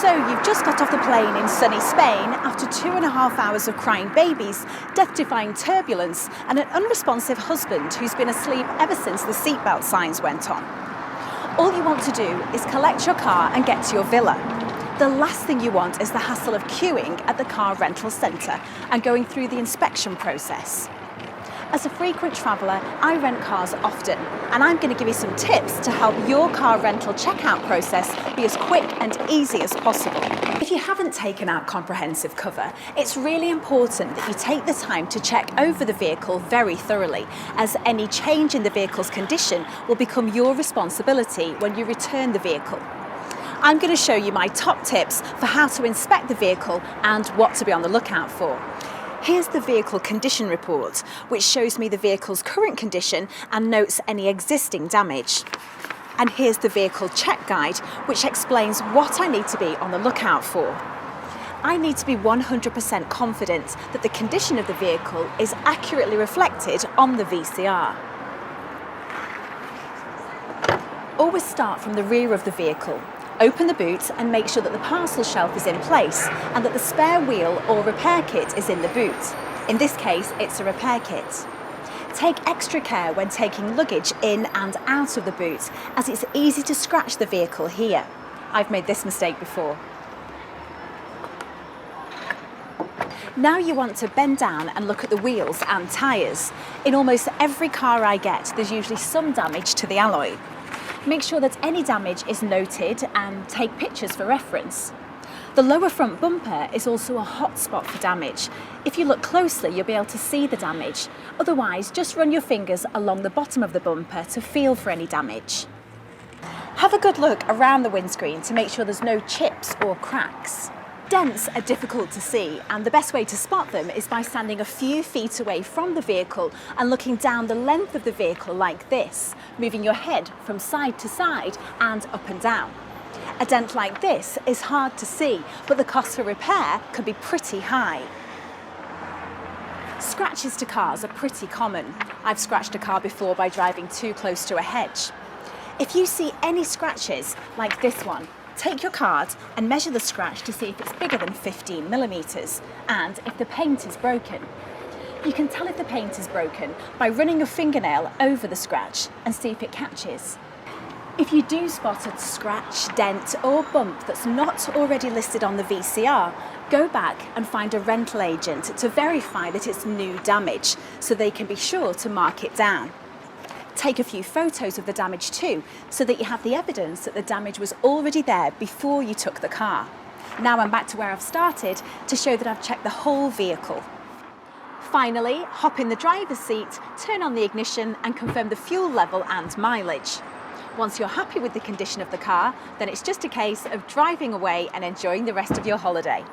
So you've just got off the plane in sunny Spain after 2.5 hours of crying babies, death-defying turbulence, and an unresponsive husband who's been asleep ever since the seatbelt signs went on. All you want to do is collect your car and get to your villa. The last thing you want is the hassle of queuing at the car rental centre and going through the inspection process. As a frequent traveller, I rent cars often, and I'm going to give you some tips to help your car rental checkout process be as quick and easy as possible. If you haven't taken out comprehensive cover, it's really important that you take the time to check over the vehicle very thoroughly, as any change in the vehicle's condition will become your responsibility when you return the vehicle. I'm going to show you my top tips for how to inspect the vehicle and what to be on the lookout for. Here's the vehicle condition report, which shows me the vehicle's current condition and notes any existing damage. And here's the vehicle check guide, which explains what I need to be on the lookout for. I need to be 100% confident that the condition of the vehicle is accurately reflected on the VCR. Always start from the rear of the vehicle. Open the boot and make sure that the parcel shelf is in place and that the spare wheel or repair kit is in the boot. In this case, it's a repair kit. Take extra care when taking luggage in and out of the boot, as it's easy to scratch the vehicle here. I've made this mistake before. Now you want to bend down and look at the wheels and tyres. In almost every car I get, there's usually some damage to the alloy. Make sure that any damage is noted and take pictures for reference. The lower front bumper is also a hot spot for damage. If you look closely, you'll be able to see the damage. Otherwise, just run your fingers along the bottom of the bumper to feel for any damage. Have a good look around the windscreen to make sure there's no chips or cracks. Dents are difficult to see, and the best way to spot them is by standing a few feet away from the vehicle and looking down the length of the vehicle like this, moving your head from side to side and up and down. A dent like this is hard to see, but the cost for repair can be pretty high. Scratches to cars are pretty common. I've scratched a car before by driving too close to a hedge. If you see any scratches, like this one, take your card and measure the scratch to see if it's bigger than 15 millimetres and if the paint is broken. You can tell if the paint is broken by running your fingernail over the scratch and see if it catches. If you do spot a scratch, dent or bump that's not already listed on the VCR, go back and find a rental agent to verify that it's new damage so they can be sure to mark it down. Take a few photos of the damage too, so that you have the evidence that the damage was already there before you took the car. Now I'm back to where I've started to show that I've checked the whole vehicle. Finally, hop in the driver's seat, turn on the ignition and confirm the fuel level and mileage. Once you're happy with the condition of the car, then it's just a case of driving away and enjoying the rest of your holiday.